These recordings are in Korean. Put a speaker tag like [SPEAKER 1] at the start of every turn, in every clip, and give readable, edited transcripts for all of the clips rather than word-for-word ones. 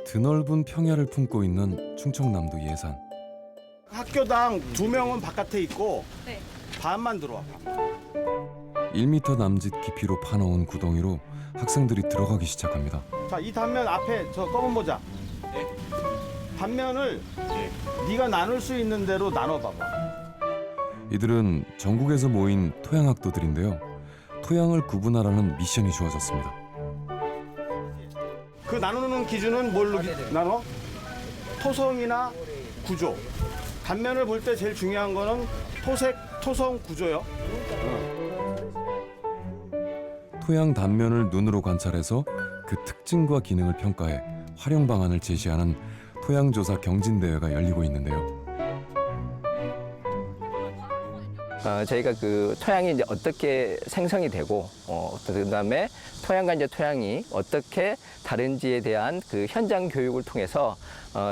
[SPEAKER 1] 드넓은 평야를 품고 있는 충청남도 예산.
[SPEAKER 2] 학교당 2명은 바깥에 있고
[SPEAKER 3] 네.
[SPEAKER 2] 반만 들어와.
[SPEAKER 1] 1m 남짓 깊이로 파놓은 구덩이로 학생들이 들어가기 시작합니다.
[SPEAKER 2] 자, 이 단면 앞에 저 검은 모자. 단면을 네가 나눌 수 있는 대로 나눠봐봐.
[SPEAKER 1] 이들은 전국에서 모인 토양학도들인데요. 토양을 구분하라는 미션이 주어졌습니다.
[SPEAKER 2] 그 나누는 기준은 뭘로 나눠? 토성이나 구조. 단면을 볼 때 제일 중요한 거는 토성 구조요.
[SPEAKER 1] 토양 단면을 눈으로 관찰해서 그 특징과 기능을 평가해 활용 방안을 제시하는 토양조사 경진대회가 열리고 있는데요.
[SPEAKER 4] 저희가 그 토양이 이제 어떻게 생성이 되고, 그다음에 토양과 이제 토양이 어떻게 다른지에 대한 그 현장 교육을 통해서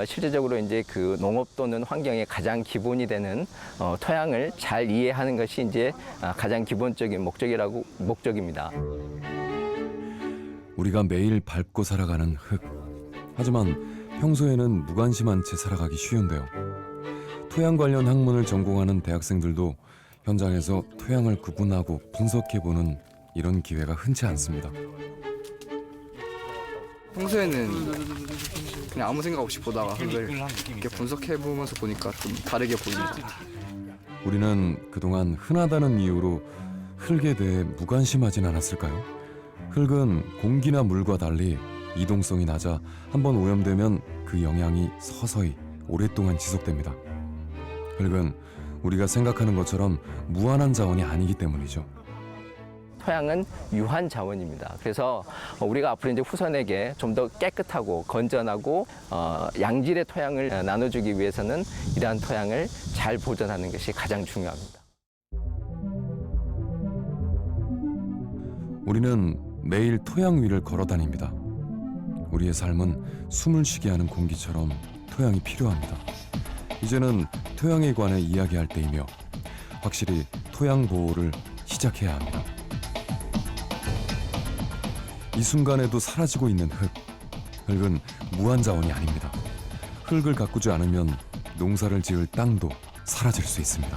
[SPEAKER 4] 실제적으로 이제 그 농업 또는 환경의 가장 기본이 되는 토양을 잘 이해하는 것이 이제 가장 기본적인 목적입니다.
[SPEAKER 1] 우리가 매일 밟고 살아가는 흙. 하지만 평소에는 무관심한 채 살아가기 쉬운데요. 토양 관련 학문을 전공하는 대학생들도 현장에서 토양을 구분하고 분석해보는 이런 기회가 흔치 않습니다.
[SPEAKER 5] 평소에는 그냥 아무 생각 없이 보다가 흙을 이렇게 분석해보면서 보니까 좀 다르게 보입니다.
[SPEAKER 1] 우리는 그동안 흔하다는 이유로 흙에 대해 무관심하진 않았을까요? 흙은 공기나 물과 달리 이동성이 낮아 한번 오염되면 그 영향이 서서히 오랫동안 지속됩니다. 흙은 우리가 생각하는 것처럼 무한한 자원이 아니기 때문이죠.
[SPEAKER 4] 토양은 유한 자원입니다. 그래서 우리가 앞으로 이제 후손에게 좀 더 깨끗하고 건전하고 양질의 토양을 나눠주기 위해서는 이러한 토양을 잘 보존하는 것이 가장 중요합니다.
[SPEAKER 1] 우리는 매일 토양 위를 걸어 다닙니다. 우리의 삶은 숨을 쉬게 하는 공기처럼 토양이 필요합니다. 이제는 토양에 관해 이야기할 때이며 확실히 토양 보호를 시작해야 합니다. 이 순간에도 사라지고 있는 흙. 흙은 무한 자원이 아닙니다. 흙을 가꾸지 않으면 농사를 지을 땅도 사라질 수 있습니다.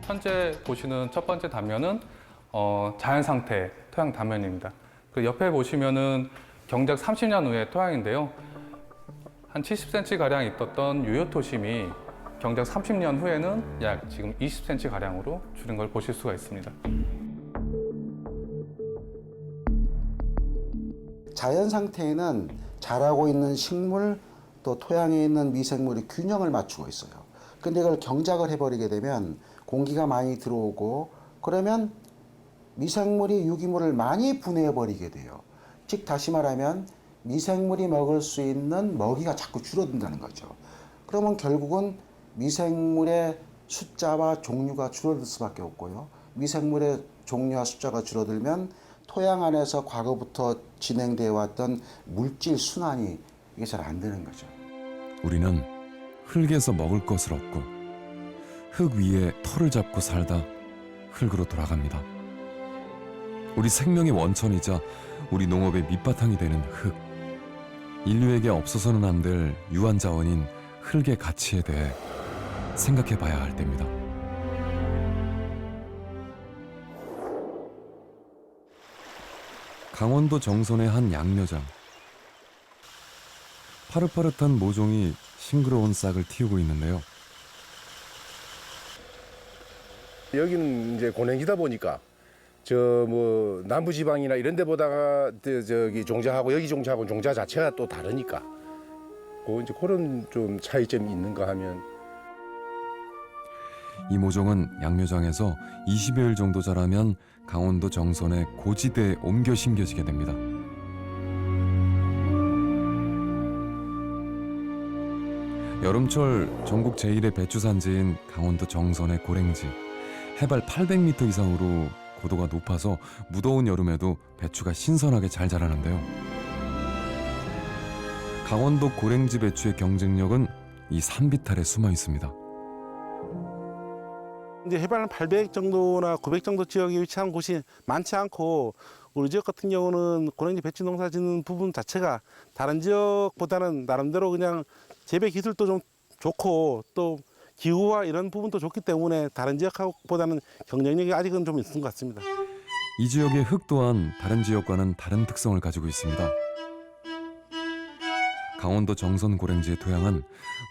[SPEAKER 6] 현재 보시는 첫 번째 단면은 자연 상태 토양 단면입니다. 그 옆에 보시면은 경작 30년 후의 토양인데요. 한 70cm 가량 있었던 유효토심이 경작 30년 후에는 약 지금 20cm 가량으로 줄은 걸 보실 수가 있습니다.
[SPEAKER 7] 자연 상태에는 자라고 있는 식물 또 토양에 있는 미생물이 균형을 맞추고 있어요. 근데 이걸 경작을 해버리게 되면 공기가 많이 들어오고 그러면 미생물이 유기물을 많이 분해해버리게 돼요. 즉 다시 말하면 미생물이 먹을 수 있는 먹이가 자꾸 줄어든다는 거죠. 그러면 결국은 미생물의 숫자와 종류가 줄어들 수밖에 없고요. 미생물의 종류와 숫자가 줄어들면 토양 안에서 과거부터 진행되어 왔던 물질 순환이 이게 잘 안 되는 거죠.
[SPEAKER 1] 우리는 흙에서 먹을 것을 얻고 흙 위에 터를 잡고 살다 흙으로 돌아갑니다. 우리 생명의 원천이자 우리 농업의 밑바탕이 되는 흙. 인류에게 없어서는 안 될 유한 자원인 흙의 가치에 대해 생각해 봐야 할 때입니다. 강원도 정선의 한 양묘장. 파릇파릇한 모종이 싱그러운 싹을 틔우고 있는데요.
[SPEAKER 8] 여기는 이제 고냉지다 보니까 저 뭐 남부 지방이나 이런 데보다가 저기 종자하고 여기 종자하고 종자 자체가 또 다르니까 이제 그런 좀 차이점이 있는가 하면
[SPEAKER 1] 이 모종은 양묘장에서 20여일 정도 자라면 강원도 정선의 고지대에 옮겨 심겨지게 됩니다. 여름철 전국 제1의 배추 산지인 강원도 정선의 고랭지. 해발 800m 이상으로 고도가 높아서 무더운 여름에도 배추가 신선하게 잘 자라는데요. 강원도 고랭지 배추의 경쟁력은 이 산비탈에 숨어 있습니다.
[SPEAKER 2] 이제 해발 800 정도나 900 정도 지역에 위치한 곳이 많지 않고
[SPEAKER 3] 우리 지역 같은 경우는 고랭지 배추 농사 짓는 부분 자체가 다른 지역보다는 나름대로 그냥 재배 기술도 좀 좋고 또 기후와 이런 부분도 좋기 때문에 다른 지역보다는 경쟁력이 아직은 좀 있는 것 같습니다.
[SPEAKER 1] 이 지역의 흙 또한 다른 지역과는 다른 특성을 가지고 있습니다. 강원도 정선 고랭지의 토양은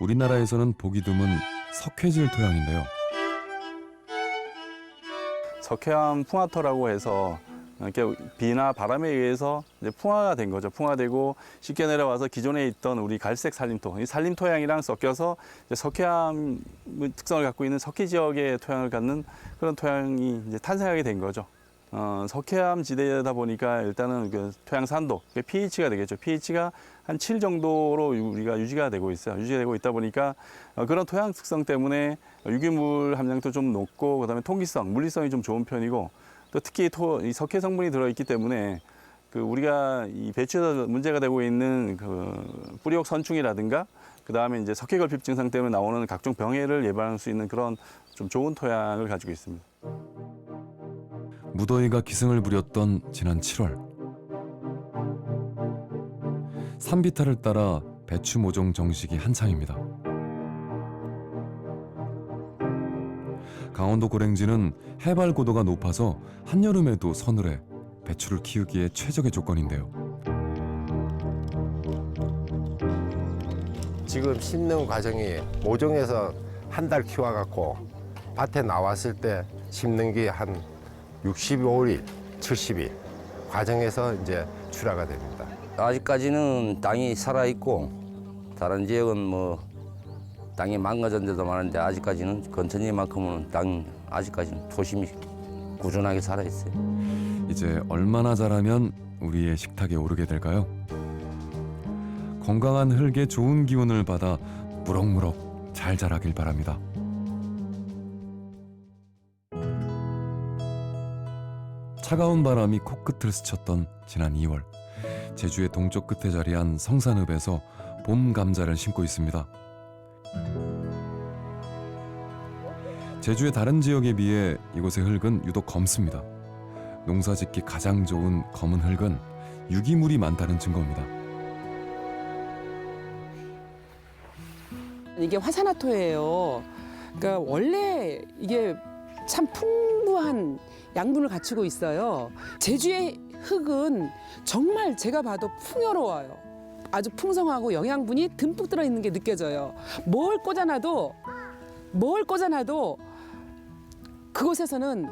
[SPEAKER 1] 우리나라에서는 보기 드문 석회질 토양인데요.
[SPEAKER 9] 석회암 풍화토라고 해서 이렇게 비나 바람에 의해서 이제 풍화가 된 거죠. 풍화되고 쉽게 내려와서 기존에 있던 우리 갈색 살림토, 이 살림 토양이랑 섞여서 이제 석회암 특성을 갖고 있는 석회 지역의 토양을 갖는 그런 토양이 이제 탄생하게 된 거죠. 석회암 지대다 보니까 일단은 그 토양 산도, pH가 되겠죠. pH가 한 7 정도로 우리가 유지가 되고 있어요. 유지되고 있다 보니까 그런 토양 특성 때문에 유기물 함량도 좀 높고 그다음에 통기성, 물리성이 좀 좋은 편이고 또 특히 이 석회 성분이 들어있기 때문에 그 우리가 이 배추에서 문제가 되고 있는 그 뿌리옥 선충이라든가 그다음에 이제 석회 결핍 증상 때문에 나오는 각종 병해를 예방할 수 있는 그런 좀 좋은 토양을 가지고 있습니다.
[SPEAKER 1] 무더위가 기승을 부렸던 지난 7월. 산비탈을 따라 배추 모종 정식이 한창입니다. 강원도 고랭지는 해발 고도가 높아서 한여름에도 서늘해 배추를 키우기에 최적의 조건인데요.
[SPEAKER 8] 지금 심는 과정이 모종에서 한 달 키워갖고 밭에 나왔을 때 심는 게 한 65일, 70일 과정에서 이제 출하가 됩니다.
[SPEAKER 10] 아직까지는 땅이 살아있고 다른 지역은 뭐 땅이 망가진 데도 많은데 아직까지는 건천지만큼은 땅 아직까지는 토심이 꾸준하게 살아있어요.
[SPEAKER 1] 이제 얼마나 자라면 우리의 식탁에 오르게 될까요? 건강한 흙에 좋은 기운을 받아 무럭무럭 잘 자라길 바랍니다. 차가운 바람이 코끝을 스쳤던 지난 2월, 제주의 동쪽 끝에 자리한 성산읍에서 봄 감자를 심고 있습니다. 제주의 다른 지역에 비해 이곳의 흙은 유독 검습니다. 농사짓기 가장 좋은 검은 흙은 유기물이 많다는 증거입니다.
[SPEAKER 11] 이게 화산화토예요. 그러니까 원래 이게 참 풍부한 양분을 갖추고 있어요. 제주의 흙은 정말 제가 봐도 풍요로워요. 아주 풍성하고 영양분이 듬뿍 들어있는 게 느껴져요. 뭘 꽂아놔도 그곳에서는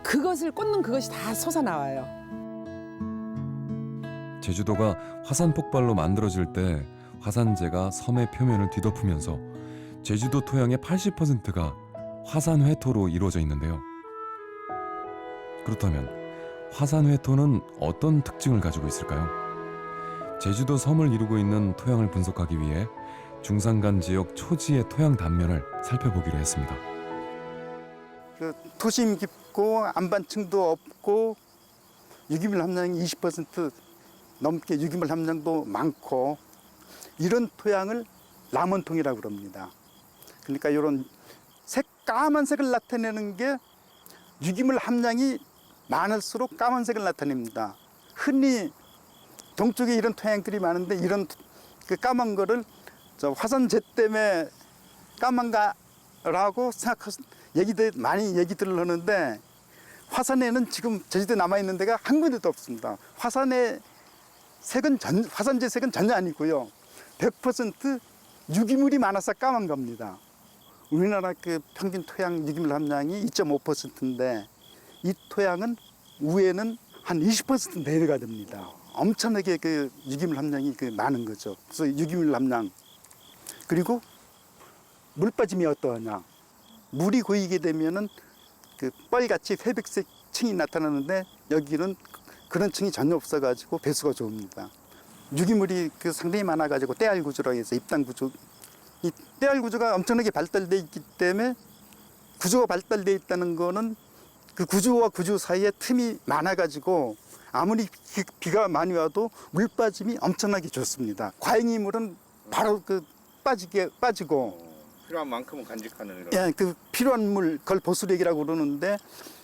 [SPEAKER 11] 그것을 꽂는 그것이 다 솟아나와요.
[SPEAKER 1] 제주도가 화산 폭발로 만들어질 때 화산재가 섬의 표면을 뒤덮으면서 제주도 토양의 80%가 화산회토로 이루어져 있는데요. 그렇다면 화산회토는 어떤 특징을 가지고 있을까요? 제주도 섬을 이루고 있는 토양을 분석하기 위해 중산간 지역 초지의 토양 단면을 살펴보기로 했습니다.
[SPEAKER 2] 그 토심 깊고 안반층도 없고 유기물 함량이 20% 넘게 유기물 함량도 많고 이런 토양을 남원통이라고 그럽니다. 그러니까 이런 까만색을 나타내는 게 유기물 함량이 많을수록 까만색을 나타냅니다. 흔히 동쪽에 이런 토양들이 많은데 이런 그 까만 거를 화산재 때문에 까만가라고 얘기들 많이 얘기들을 하는데 화산에는 지금 제주도에 남아 있는 데가 한 군데도 없습니다. 화산재 색은 전혀 아니고요. 100% 유기물이 많아서 까만 겁니다. 우리나라 그 평균 토양 유기물 함량이 2.5%인데 이 토양은 위에는 한 20% 내려가 됩니다. 엄청나게 그 유기물 함량이 많은 거죠. 그래서 유기물 함량 그리고 물 빠짐이 어떠하냐? 물이 고이게 되면은 그 뻘같이 회백색 층이 나타나는데 여기는 그런 층이 전혀 없어가지고 배수가 좋습니다. 유기물이 상당히 많아가지고 떼알 구조라고 해서 입단 구조, 이 떼알 구조가 엄청나게 발달돼 있기 때문에 구조가 발달돼 있다는 거는 그 구조와 구조 사이에 틈이 많아가지고 아무리 비가 많이 와도 물 빠짐이 엄청나게 좋습니다. 과잉이물은 바로 빠지고
[SPEAKER 12] 필요한 만큼은 간직하는 이런.
[SPEAKER 2] 예, 그 필요한 물, 그걸 보수력이라고 그러는데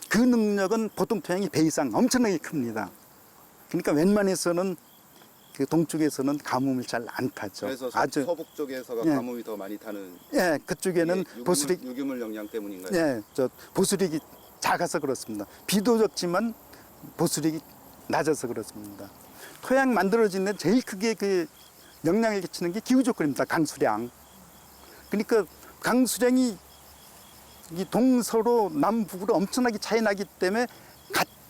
[SPEAKER 2] 그 능력은 보통 토양이 배 이상 엄청나게 큽니다. 그러니까 웬만해서는 그 동쪽에서는 가뭄을 잘 안 타죠.
[SPEAKER 12] 그래서
[SPEAKER 2] 아주
[SPEAKER 12] 서북 쪽에서가
[SPEAKER 2] 예.
[SPEAKER 12] 가뭄이 더 많이 타는
[SPEAKER 2] 예, 그쪽에는 보수력
[SPEAKER 12] 유기물 영양 때문인가요?
[SPEAKER 2] 예, 저 보수력이 작아서 그렇습니다. 비도 적지만 보수력이 낮아서 그렇습니다. 토양 만들어진 데 제일 크게 그 영향을 끼치는 게 기후 조건입니다. 강수량. 그러니까 강수량이 이 동서로 남북으로 엄청나게 차이 나기 때문에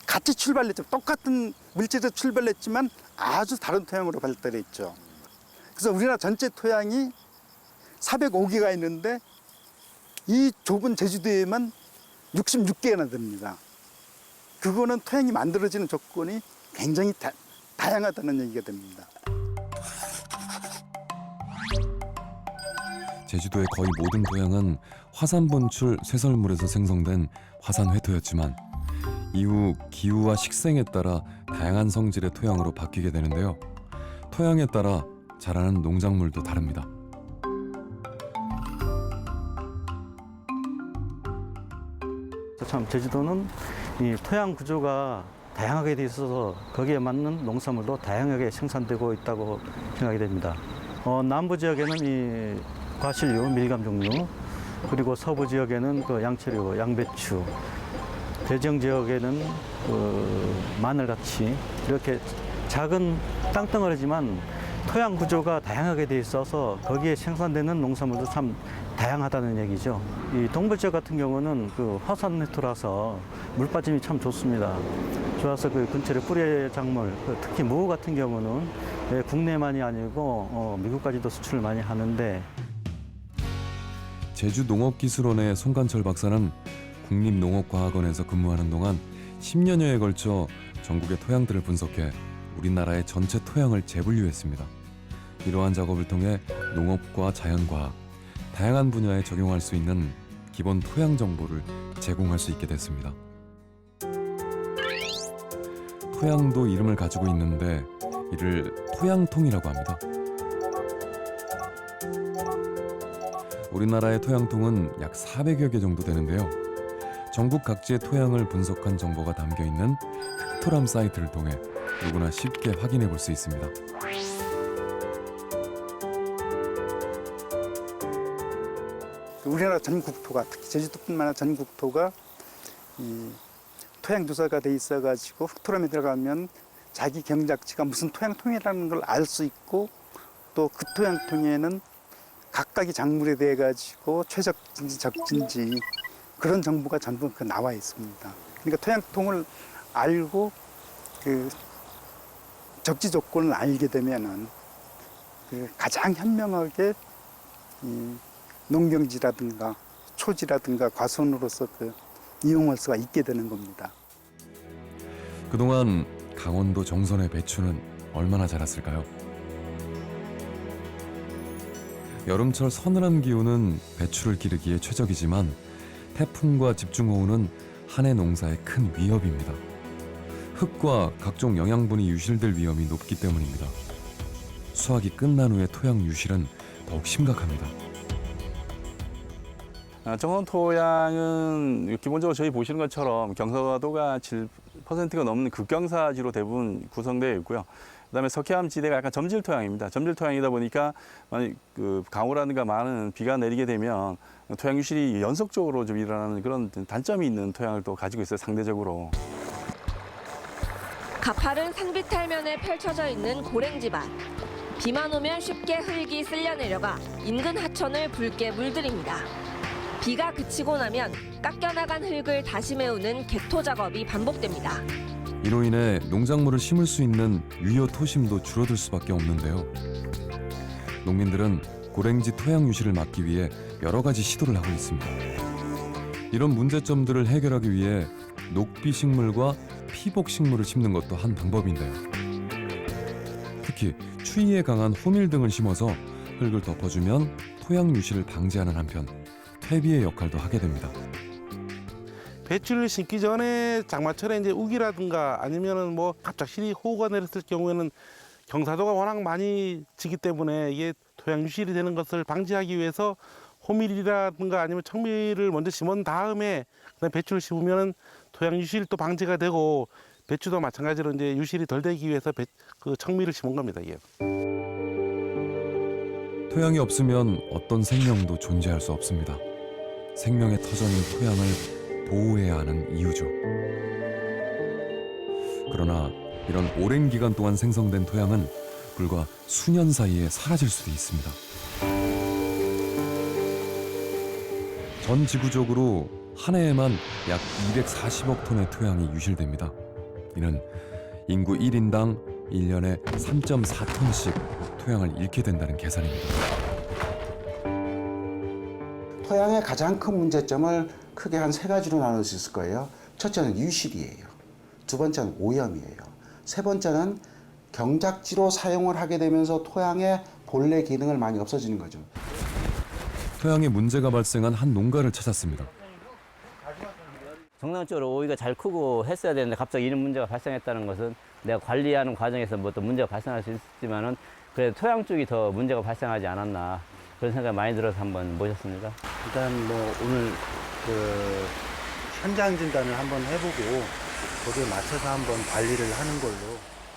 [SPEAKER 2] 같이 출발했죠. 똑같은 물질에서 출발했지만 아주 다른 토양으로 발달했죠. 그래서 우리나라 전체 토양이 405개가 있는데 이 좁은 제주도에만 66개나 됩니다. 그거는 토양이 만들어지는 조건이 굉장히 다양하다는 얘기가 됩니다.
[SPEAKER 1] 제주도의 거의 모든 토양은 화산 분출 쇄설물에서 생성된 화산 회토였지만 이후 기후와 식생에 따라 다양한 성질의 토양으로 바뀌게 되는데요. 토양에 따라 자라는 농작물도 다릅니다.
[SPEAKER 13] 참 제주도는 이 토양 구조가 다양하게 돼 있어서 거기에 맞는 농산물도 다양하게 생산되고 있다고 생각이 됩니다. 남부 지역에는 이 과실류, 밀감 종류, 그리고 서부 지역에는 그 양채류, 양배추, 대정 지역에는 마늘같이 이렇게 작은 땅덩어리지만 토양 구조가 다양하게 돼 있어서 거기에 생산되는 농산물도 참 다양하다는 얘기죠. 이 동부 지역 같은 경우는 그 화산 회토라서 물빠짐이 참 좋습니다. 좋아서 그 근처의 뿌리 작물, 특히 무 같은 경우는 국내만이 아니고 미국까지도 수출을 많이 하는데.
[SPEAKER 1] 제주농업기술원의 송관철 박사는 국립농업과학원에서 근무하는 동안 10년여에 걸쳐 전국의 토양들을 분석해 우리나라의 전체 토양을 재분류했습니다. 이러한 작업을 통해 농업과 자연과학, 다양한 분야에 적용할 수 있는 기본 토양 정보를 제공할 수 있게 됐습니다. 토양도 이름을 가지고 있는데 이를 토양통이라고 합니다. 우리나라의 토양통은 약 400여 개 정도 되는데요. 전국 각지의 토양을 분석한 정보가 담겨 있는 흑토람 사이트를 통해 누구나 쉽게 확인해 볼 수 있습니다.
[SPEAKER 2] 우리나라 전 국토가, 특히 제주도뿐만 아니라 전 국토가 이 토양 조사가 돼 있어가지고 흑토람에 들어가면 자기 경작지가 무슨 토양통이라는 걸 알 수 있고 또 그 토양통에는 각각의 작물에 대해 가지고 최적진지 적진지 그런 정보가 전부 나와 있습니다. 그러니까 토양통을 알고 그 적지 조건을 알게 되면은 그 가장 현명하게 이 농경지라든가 초지라든가 과수원으로서 그 이용할 수가 있게 되는 겁니다.
[SPEAKER 1] 그동안 강원도 정선의 배추는 얼마나 자랐을까요? 여름철 서늘한 기후는 배추를 기르기에 최적이지만 태풍과 집중호우는 한 해 농사에 큰 위협입니다. 흙과 각종 영양분이 유실될 위험이 높기 때문입니다. 수확이 끝난 후의 토양 유실은 더욱 심각합니다.
[SPEAKER 9] 정선 토양은 기본적으로 저희 보시는 것처럼 경사도가 7%가 넘는 극경사지로 대부분 구성되어 있고요. 그다음에 석회암 지대가 약간 점질 토양입니다. 점질 토양이다 보니까 만약 그 강우라든가 많은 비가 내리게 되면 토양 유실이 연속적으로 좀 일어나는 그런 단점이 있는 토양을 또 가지고 있어요, 상대적으로.
[SPEAKER 14] 가파른 산비탈면에 펼쳐져 있는 고랭지밭. 비만 오면 쉽게 흙이 쓸려 내려가 인근 하천을 붉게 물들입니다. 비가 그치고 나면 깎여나간 흙을 다시 메우는 개토 작업이 반복됩니다.
[SPEAKER 1] 이로 인해 농작물을 심을 수 있는 유효 토심도 줄어들 수밖에 없는데요. 농민들은 고랭지 토양 유실을 막기 위해 여러 가지 시도를 하고 있습니다. 이런 문제점들을 해결하기 위해 녹비 식물과 피복 식물을 심는 것도 한 방법인데요. 특히 추위에 강한 호밀 등을 심어서 흙을 덮어주면 토양 유실을 방지하는 한편 퇴비의 역할도 하게 됩니다.
[SPEAKER 3] 배추를 심기 전에 장마철에 이제 우기라든가 아니면은 뭐 갑작스레 호우가 내렸을 경우에는 경사도가 워낙 많이 지기 때문에 이게 토양 유실이 되는 것을 방지하기 위해서 호밀이라든가 아니면 청밀을 먼저 심은 다음에 그다음 배추를 심으면은 토양 유실도 방지가 되고 배추도 마찬가지로 이제 유실이 덜 되기 위해서 그 청미를 심은 겁니다. 이게.
[SPEAKER 1] 토양이 없으면 어떤 생명도 존재할 수 없습니다. 생명의 터전인 토양을 보호해야 하는 이유죠. 그러나 이런 오랜 기간 동안 생성된 토양은 불과 수년 사이에 사라질 수도 있습니다. 전 지구적으로 한 해에만 약 240억 톤의 토양이 유실됩니다. 이는 인구 1인당 1년에 3.4톤씩 토양을 잃게 된다는 계산입니다.
[SPEAKER 7] 토양의 가장 큰 문제점을 크게 한 3가지로 나눌 수 있을 거예요. 첫째는 유실이에요. 두 번째는 오염이에요. 세 번째는 경작지로 사용을 하게 되면서 토양의 본래 기능을 많이 없어지는 거죠.
[SPEAKER 1] 토양에 문제가 발생한 한 농가를 찾았습니다.
[SPEAKER 10] 정상적으로 오이가 잘 크고 했어야 되는데 갑자기 이런 문제가 발생했다는 것은 내가 관리하는 과정에서 뭐 또 문제가 발생할 수 있지만은 그래도 토양 쪽이 더 문제가 발생하지 않았나 그런 생각이 많이 들어서 한번 모셨습니다.
[SPEAKER 7] 일단 뭐 오늘 그 현장 진단을 한번 해보고 거기에 맞춰서 한번 관리를 하는 걸로.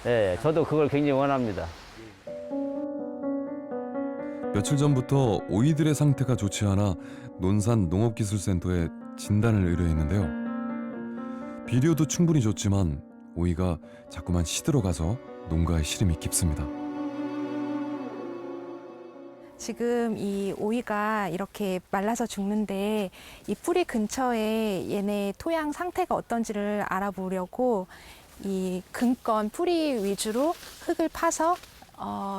[SPEAKER 10] 네, 저도 그걸 굉장히 원합니다.
[SPEAKER 1] 며칠 전부터 오이들의 상태가 좋지 않아 논산 농업기술센터에 진단을 의뢰했는데요. 비료도 충분히 좋지만 오이가 자꾸만 시들어가서 농가의 시름이 깊습니다.
[SPEAKER 15] 지금 이 오이가 이렇게 말라서 죽는데 이 뿌리 근처에 얘네 토양 상태가 어떤지를 알아보려고 이 근건 뿌리 위주로 흙을 파서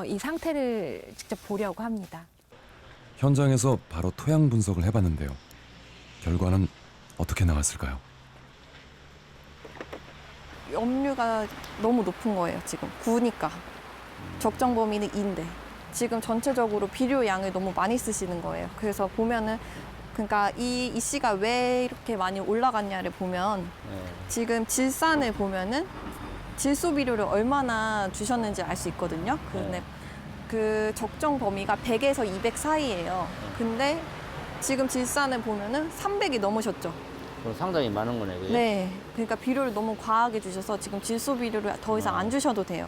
[SPEAKER 15] 이 상태를 직접 보려고 합니다.
[SPEAKER 1] 현장에서 바로 토양 분석을 해봤는데요. 결과는 어떻게 나왔을까요?
[SPEAKER 16] 염류가 너무 높은 거예요, 지금. 9니까. 적정 범위는 2인데. 지금 전체적으로 비료 양을 너무 많이 쓰시는 거예요. 그래서 보면은, 그러니까 이 씨가 왜 이렇게 많이 올라갔냐를 보면, 지금 질산을 보면은 질소 비료를 얼마나 주셨는지 알 수 있거든요. 근데 그 적정 범위가 100에서 200 사이예요. 근데 지금 질산을 보면은 300이 넘으셨죠.
[SPEAKER 10] 그럼 상당히 많은 거네, 그게?
[SPEAKER 16] 네. 그러니까 비료를 너무 과하게 주셔서 지금 질소 비료를 더 이상 안 주셔도 돼요.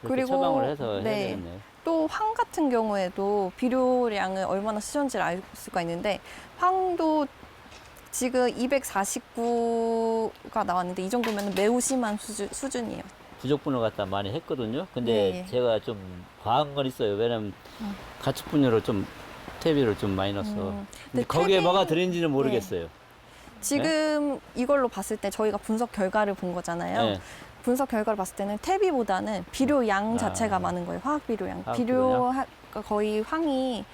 [SPEAKER 10] 그리고 처방을 해서 해야 되겠네.
[SPEAKER 16] 또 황 같은 경우에도 비료량을 얼마나 쓰셨는지를 알 수가 있는데 황도 지금 249가 나왔는데 이 정도면 매우 심한 수준이에요.
[SPEAKER 10] 부적분을 갖다 많이 했거든요. 근데
[SPEAKER 16] 네.
[SPEAKER 10] 제가 좀 과한 건 있어요. 왜냐면 가축 분유를 좀 퇴비를 좀 많이 넣어서. 근데 거기에 뭐가 들어있는지는 모르겠어요.
[SPEAKER 16] 지금 이걸로 봤을 때 저희가 분석 결과를 본 거잖아요.
[SPEAKER 10] 네.
[SPEAKER 16] 분석 결과를 봤을 때는 퇴비보다는 비료 양 자체가 많은 거예요. 화학 비료량. 거의 황이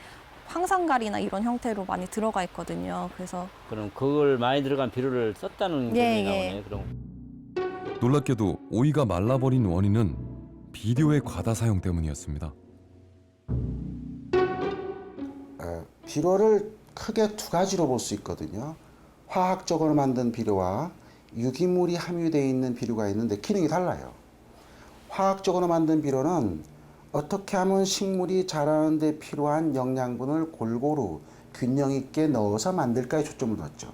[SPEAKER 16] 황산갈이나 이런 형태로 많이 들어가 있거든요. 그래서
[SPEAKER 10] 그럼 그걸 많이 들어간 비료를 썼다는 게 나오네. 그럼.
[SPEAKER 1] 놀랍게도 오이가 말라버린 원인은 비료의 과다 사용 때문이었습니다.
[SPEAKER 7] 비료를 크게 2가지로 볼 수 있거든요. 화학적으로 만든 비료와 유기물이 함유되어 있는 비료가 있는데 기능이 달라요. 화학적으로 만든 비료는 어떻게 하면 식물이 자라는 데 필요한 영양분을 골고루 균형 있게 넣어서 만들까에 초점을 뒀죠.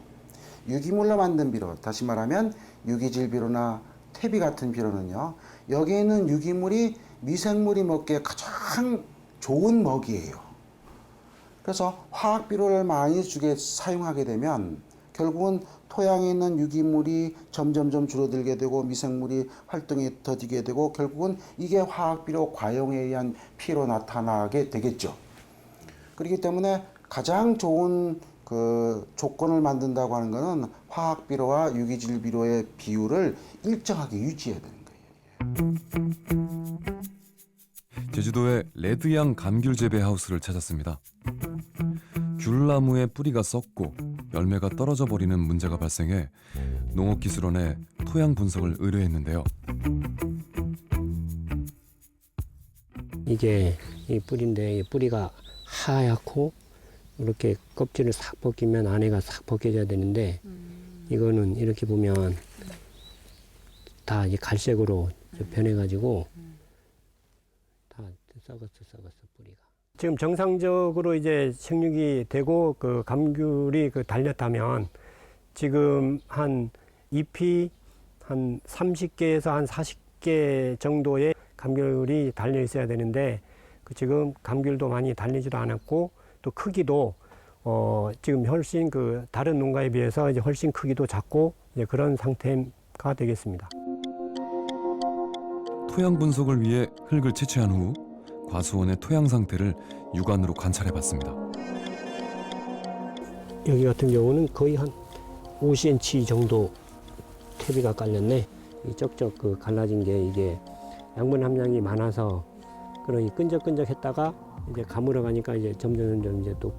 [SPEAKER 7] 유기물로 만든 비료, 다시 말하면 유기질 비료나 퇴비 같은 비료는요. 여기에 있는 유기물이 미생물이 먹기에 가장 좋은 먹이에요. 그래서 화학 비료를 많이 사용하게 되면 결국은 토양에 있는 유기물이 점점점 줄어들게 되고 미생물이 활동이 더디게 되고 결국은 이게 화학비료 과용에 의한 피해로 나타나게 되겠죠. 그렇기 때문에 가장 좋은 그 조건을 만든다고 하는 것은 화학비료와 유기질 비료의 비율을 일정하게 유지해야 되는 거예요.
[SPEAKER 1] 제주도의 레드양 감귤 재배 하우스를 찾았습니다. 귤나무의 뿌리가 썩고 열매가 떨어져 버리는 문제가 발생해 농업기술원에 토양 분석을 의뢰했는데요.
[SPEAKER 17] 이게 이 뿌리인데 이 뿌리가 하얗고 이렇게 껍질을 싹 벗기면 안에가 싹 벗겨져야 되는데 이거는 이렇게 보면 다 이제 갈색으로 변해가지고 다 썩었어 뿌리가. 지금 정상적으로 이제 생육이 되고 그 감귤이 그 달렸다면 지금 한 잎이 한 30개에서 한 40개 정도의 감귤이 달려 있어야 되는데 지금 감귤도 많이 달리지도 않았고 또 크기도 지금 훨씬 다른 농가에 비해서 이제 훨씬 크기도 작고 이제 그런 상태가 되겠습니다.
[SPEAKER 1] 토양 분석을 위해 흙을 채취한 후 과수원의 토양 상태를 육안으로 관찰해 봤습니다.
[SPEAKER 17] 여기 같은 경우는 거의 한 5cm 정도 퇴비가 깔렸네. 이 쩍쩍 갈라진 게 이게 양분 함량이 많아서 그러니 끈적끈적했다가 이제 가물어 가니까 이제 점점 이제 또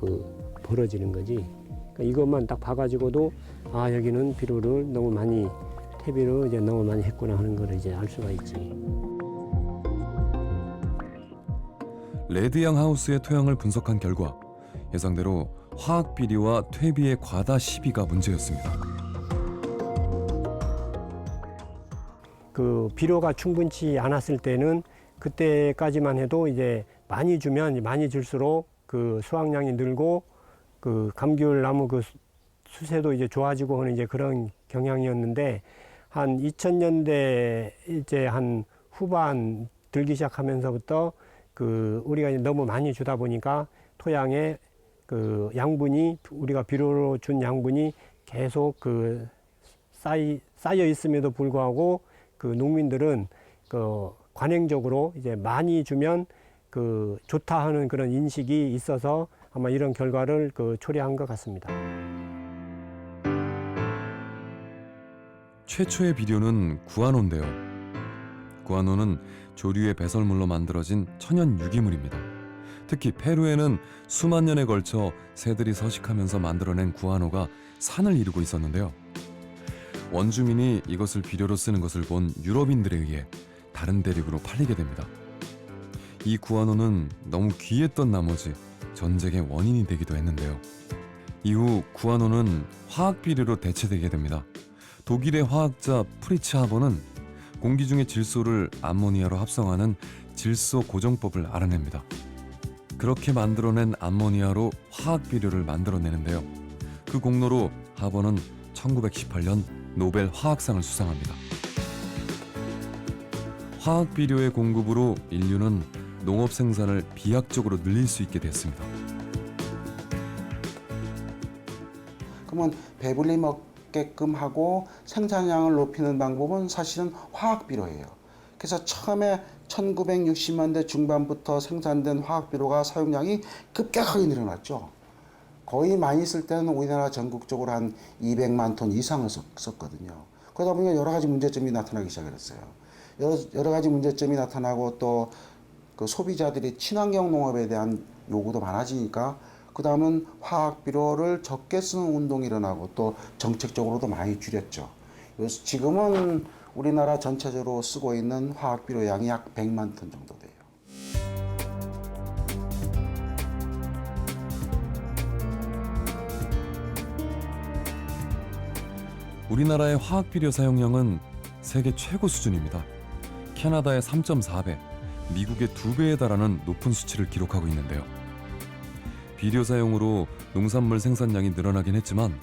[SPEAKER 17] 벌어지는 거지. 그러니까 이것만 딱 봐가지고도 아 여기는 비료를 너무 많이 퇴비를 이제 너무 많이 했구나 하는 걸 이제 알 수가 있지.
[SPEAKER 1] 레드양 하우스의 토양을 분석한 결과 예상대로 화학 비료와 퇴비의 과다 시비가 문제였습니다.
[SPEAKER 17] 비료가 충분치 않았을 때는 그때까지만 해도 이제 많이 주면 많이 줄수록 수확량이 늘고 감귤 나무 수세도 이제 좋아지고 하는 이제 그런 경향이었는데 한 2000년대 이제 한 후반 들기 시작하면서부터 우리가 이제 너무 많이 주다 보니까 토양에 양분이 우리가 비료로 준 양분이 계속 쌓여 있음에도 불구하고 농민들은 관행적으로 이제 많이 주면 좋다 하는 그런 인식이 있어서 아마 이런 결과를 초래한 것 같습니다.
[SPEAKER 1] 최초의 비료는 구아노인데요. 구아노는 조류의 배설물로 만들어진 천연 유기물입니다. 특히 페루에는 수만 년에 걸쳐 새들이 서식하면서 만들어낸 구아노가 산을 이루고 있었는데요. 원주민이 이것을 비료로 쓰는 것을 본 유럽인들에 의해 다른 대륙으로 팔리게 됩니다. 이 구아노는 너무 귀했던 나머지 전쟁의 원인이 되기도 했는데요. 이후 구아노는 화학 비료로 대체되게 됩니다. 독일의 화학자 프리츠 하버는 공기 중의 질소를 암모니아로 합성하는 질소 고정법을 알아냅니다. 그렇게 만들어낸 암모니아로 화학 비료를 만들어내는데요. 그 공로로 하버는 1918년 노벨 화학상을 수상합니다. 화학 비료의 공급으로 인류는 농업 생산을 비약적으로 늘릴 수 있게 됐습니다.
[SPEAKER 7] 그러면 배불리 먹게끔 하고 생산량을 높이는 방법은 사실은 화학 비료예요. 그래서 처음에 1960년대 중반부터 생산된 화학 비료가 사용량이 급격하게 늘어났죠. 거의 많이 쓸 때는 우리나라 전국적으로 한 200만 톤 이상을 썼거든요. 그러다 보니까 여러 가지 문제점이 나타나기 시작했어요. 여러 가지 문제점이 나타나고 또 소비자들이 친환경 농업에 대한 요구도 많아지니까 그 다음은 화학 비료를 적게 쓰는 운동이 일어나고 또 정책적으로도 많이 줄였죠. 그래서 지금은 우리나라 전체적으로 쓰고 있는 화학 비료 양이 약 100만 톤 정도 돼요.
[SPEAKER 1] 우리나라의 화학 비료 사용량은 세계 최고 수준입니다. 캐나다의 3.4배, 미국의 2배에 달하는 높은 수치를 기록하고 있는데요. 비료 사용으로 농산물 생산량이 늘어나긴 했지만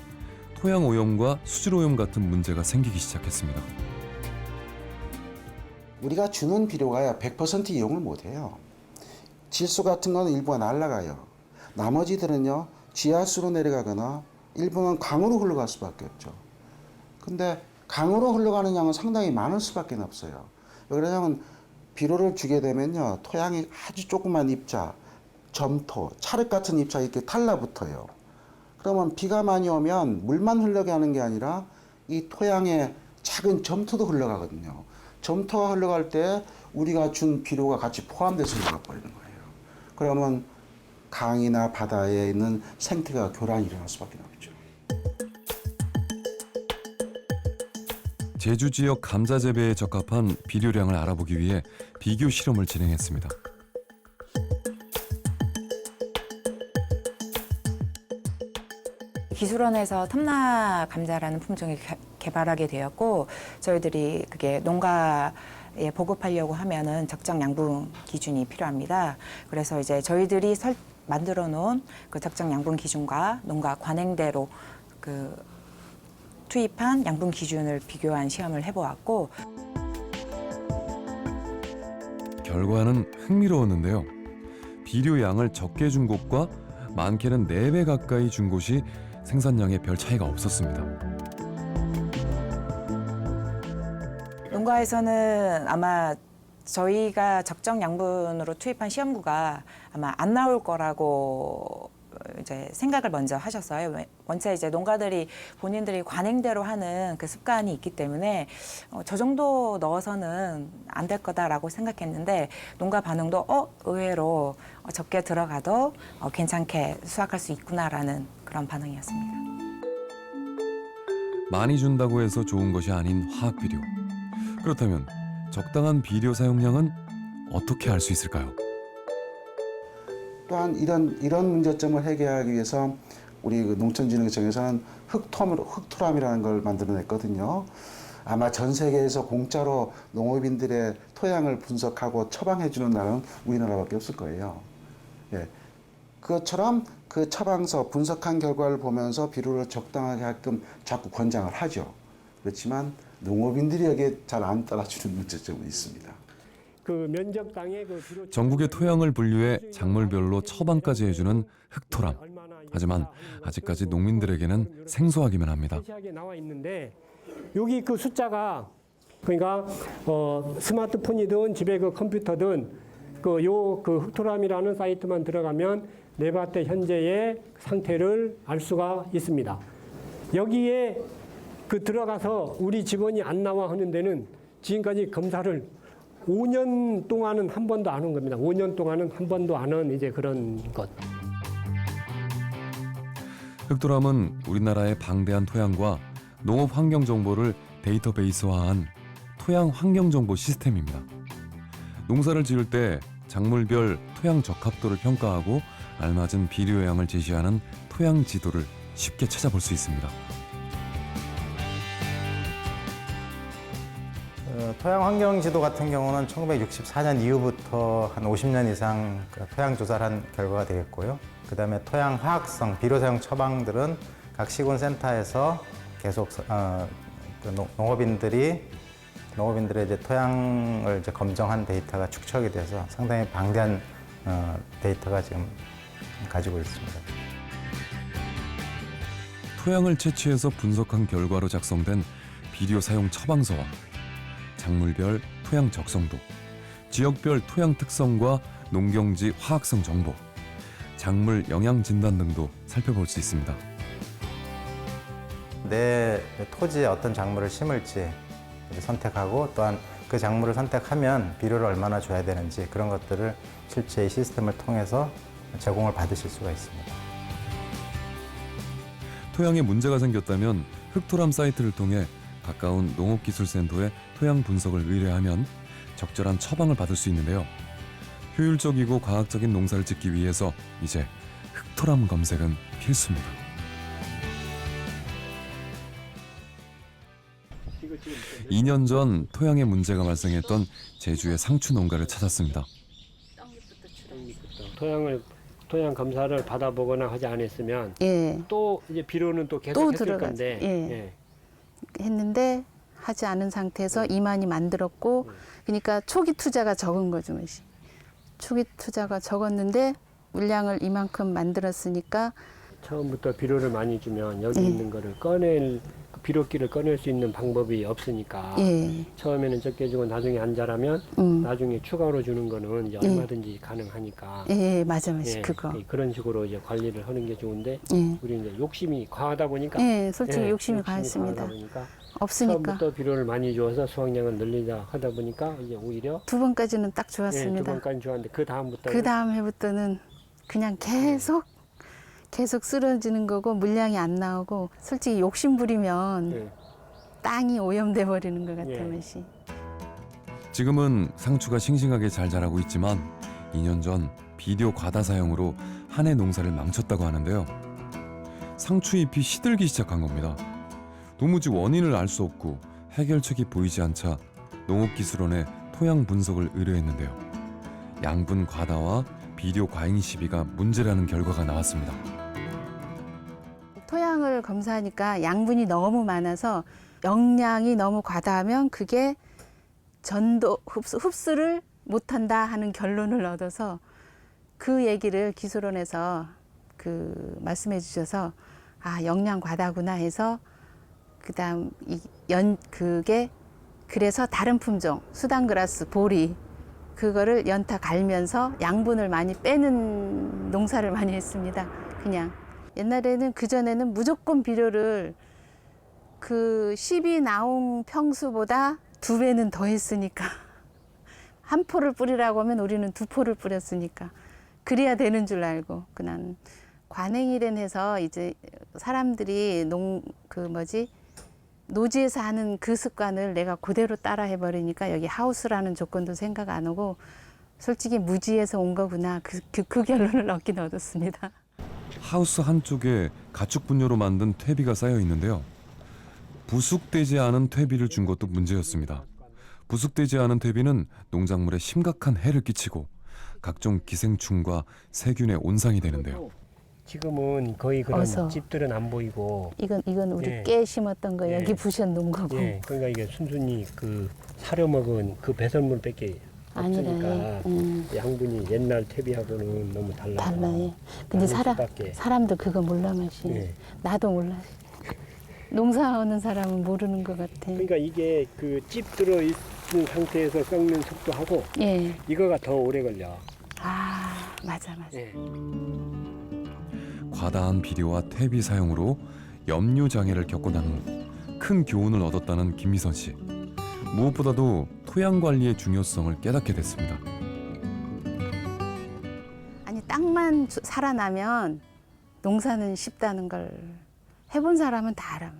[SPEAKER 1] 토양 오염과 수질 오염 같은 문제가 생기기 시작했습니다.
[SPEAKER 7] 우리가 주는 비료가 100% 이용을 못해요. 질소 같은 건 일부가 날아가요. 나머지들은요, 지하수로 내려가거나 일부는 강으로 흘러갈 수밖에 없죠. 근데 강으로 흘러가는 양은 상당히 많을 수밖에 없어요. 왜냐하면 비료를 주게 되면요, 토양이 아주 조그만 입자, 점토, 찰흙 같은 입자 이렇게 달라붙어요. 그러면 비가 많이 오면 물만 흘러게 하는 게 아니라 이 토양에 작은 점토도 흘러가거든요. 점토가 흘러갈 때 우리가 준 비료가 같이 포함돼서 흘러가 버리는 거예요. 그러면 강이나 바다에 있는 생태계가 교란이 일어날 수밖에 없죠.
[SPEAKER 1] 제주 지역 감자 재배에 적합한 비료량을 알아보기 위해 비교 실험을 진행했습니다.
[SPEAKER 18] 기술원에서 탐나 감자라는 품종을 개발하게 되었고, 저희들이 그게 농가에 보급하려고 하면은 적정 양분 기준이 필요합니다. 그래서 이제 저희들이 만들어 놓은 그 적정 양분 기준과 농가 관행대로 투입한 양분 기준을 비교한 시험을 해보았고
[SPEAKER 1] 결과는 흥미로웠는데요. 비료 양을 적게 준 곳과 많게는 4배 가까이 준 곳이 생산량에 별 차이가 없었습니다.
[SPEAKER 18] 농가에서는 아마 저희가 적정 양분으로 투입한 시험구가 아마 안 나올 거라고 이제 생각을 먼저 하셨어요. 원체 이제 농가들이 본인들이 관행대로 하는 그 습관이 있기 때문에 저 정도 넣어서는 안 될 거다라고 생각했는데 농가 반응도 의외로 적게 들어가도 괜찮게 수확할 수 있구나라는 그런 반응이었습니다.
[SPEAKER 1] 많이 준다고 해서 좋은 것이 아닌 화학 비료. 그렇다면 적당한 비료 사용량은 어떻게 알 수 있을까요?
[SPEAKER 7] 또한 이런 문제점을 해결하기 위해서 우리 농촌진흥청에서는 흑토람이라는 걸 만들어냈거든요. 아마 전 세계에서 공짜로 농업인들의 토양을 분석하고 처방해주는 나라는 우리나라밖에 없을 거예요. 예. 그것처럼 그 처방서 분석한 결과를 보면서 비료를 적당하게 하게끔 자꾸 권장을 하죠. 그렇지만 농업인들이 여기에 잘 안 따라주는 문제점은 있습니다.
[SPEAKER 17] 그 면적당의 그 비료
[SPEAKER 1] 전국의 토양을 분류해 작물별로 처방까지 해주는 흑토람. 하지만 아직까지 농민들에게는 생소하기만 합니다.
[SPEAKER 17] 세세하게 나와 있는데 여기 그 숫자가 그러니까 스마트폰이든 집에 그 컴퓨터든 그 흑토람이라는 사이트만 들어가면 내 밭의 현재의 상태를 알 수가 있습니다. 여기에 그 들어가서 우리 직원이 안 나와 하는 데는 지금까지 검사를 5년 동안은 한 번도 안 한 겁니다. 5년 동안은 한 번도 안 한 이제 그런 것.
[SPEAKER 1] 흑토람은 우리나라의 방대한 토양과 농업 환경 정보를 데이터베이스화한 토양 환경 정보 시스템입니다. 농사를 지을 때 작물별 토양 적합도를 평가하고 알맞은 비료량을 제시하는 토양 지도를 쉽게 찾아볼 수 있습니다.
[SPEAKER 19] 토양 환경 지도 같은 경우는 1964년 이후부터 한 50년 이상 토양 조사를 한 결과가 되겠고요. 그다음에 토양 화학성 비료 사용 처방들은 각 시군센터에서 계속 농업인들의 이제 토양을 이제 검정한 데이터가 축적이 돼서 상당히 방대한 데이터가 지금 가지고 있습니다.
[SPEAKER 1] 토양을 채취해서 분석한 결과로 작성된 비료 사용 처방서와 작물별 토양 적성도, 지역별 토양 특성과 농경지 화학성 정보, 작물 영양 진단 등도 살펴볼 수 있습니다.
[SPEAKER 19] 내 토지에 어떤 작물을 심을지 선택하고 또한 그 작물을 선택하면 비료를 얼마나 줘야 되는지 그런 것들을 실제 이 시스템을 통해서 제공을 받으실 수가 있습니다.
[SPEAKER 1] 토양에 문제가 생겼다면 흑토람 사이트를 통해 가까운 농업기술센터에 토양 분석을 의뢰하면 적절한 처방을 받을 수 있는데요. 효율적이고 과학적인 농사를 짓기 위해서 이제 흑토람 검색은 필수입니다. 2년 전 토양에 문제가 발생했던 제주의 상추 농가를 찾았습니다.
[SPEAKER 17] 토양 검사를 받아보거나 하지 않았으면 또 이제 비료는 또 계속 했을 건데
[SPEAKER 20] 했는데 하지 않은 상태에서 이만희 만들었고 그러니까 초기 투자가 적은 거죠. 초기 투자가 적었는데 물량을 이만큼 만들었으니까
[SPEAKER 17] 처음부터 비료를 많이 주면 여기 있는 거를 비료기를 꺼낼 수 있는 방법이 없으니까 처음에는 적게 주고 나중에 안 자라면 나중에 추가로 주는 거는 이제 얼마든지 가능하니까
[SPEAKER 20] 맞아 그거
[SPEAKER 17] 그런 식으로 이제 관리를 하는 게 좋은데 우리 이제 욕심이 과하다 보니까
[SPEAKER 20] 솔직히 욕심이 과했습니다. 없으니까
[SPEAKER 17] 처음부터 비료를 많이 주어서 수확량을 늘리자 하다 보니까 이제 오히려
[SPEAKER 20] 2번까지는 딱 좋았습니다.
[SPEAKER 17] 2번까지 좋았는데 그
[SPEAKER 20] 다음 해부터는 그냥 계속 쓰러지는 거고 물량이 안 나오고 솔직히 욕심 부리면 땅이 오염돼 버리는 것 같아요. 맛이.
[SPEAKER 1] 지금은 상추가 싱싱하게 잘 자라고 있지만 2년 전 비료 과다 사용으로 한 해 농사를 망쳤다고 하는데요. 상추잎이 시들기 시작한 겁니다. 도무지 원인을 알 수 없고 해결책이 보이지 않자 농업기술원에 토양 분석을 의뢰했는데요. 양분 과다와 비료 과잉 시비가 문제라는 결과가 나왔습니다.
[SPEAKER 20] 토양을 토양을 검사하니까 양분이 너무 많아서 영양이 너무 과다하면 그게 전도 흡수를 못한다 하는 결론을 얻어서 그 얘기를 기술원에서 말씀해 주셔서 영양 과다구나 해서 그다음 그게 그래서 다른 품종 수단그라스 보리 그거를 연타 갈면서 양분을 많이 빼는 농사를 많이 했습니다. 그냥 옛날에는 그전에는 무조건 비료를 그 12나홍 평수보다 2배는 더 했으니까 한 포를 뿌리라고 하면 우리는 2포를 뿌렸으니까 그래야 되는 줄 알고 그냥 관행일엔 해서 이제 사람들이 노지에서 하는 그 습관을 내가 그대로 따라 해버리니까 여기 하우스라는 조건도 생각 안 하고 솔직히 무지에서 온 거구나 그 결론을 얻긴 얻었습니다.
[SPEAKER 1] 하우스 한쪽에 가축 분뇨로 만든 퇴비가 쌓여 있는데요. 부숙되지 않은 퇴비를 준 것도 문제였습니다. 부숙되지 않은 퇴비는 농작물에 심각한 해를 끼치고 각종 기생충과 세균의 온상이 되는데요.
[SPEAKER 17] 지금은 거의 그런
[SPEAKER 20] 어서.
[SPEAKER 17] 집들은 안 보이고
[SPEAKER 20] 이건 우리
[SPEAKER 17] 예.
[SPEAKER 20] 깨 심었던 거
[SPEAKER 17] 예.
[SPEAKER 20] 여기 부셔 놓은 거고
[SPEAKER 17] 예, 그러니까 이게 순순히 그 사료 먹은 그 배설물밖에
[SPEAKER 20] 아니라,
[SPEAKER 17] 없으니까 양분이 옛날 퇴비하고는 너무
[SPEAKER 20] 달라요. 근데 사람도 그거 몰라 마시네.
[SPEAKER 17] 예.
[SPEAKER 20] 나도 몰라. 농사하는 사람은 모르는 것 같아.
[SPEAKER 17] 그러니까 이게 그 집 들어 있는 상태에서 썩는 속도하고
[SPEAKER 20] 예.
[SPEAKER 17] 이거가 더 오래 걸려.
[SPEAKER 20] 맞아.
[SPEAKER 17] 예.
[SPEAKER 1] 과다한 비료와 퇴비 사용으로 염류 장애를 겪고 난 후 큰 교훈을 얻었다는 김미선 씨. 무엇보다도 토양 관리의 중요성을 깨닫게 됐습니다.
[SPEAKER 20] 아니 땅만 살아나면 농사는 쉽다는 걸 해본 사람은 다 알아.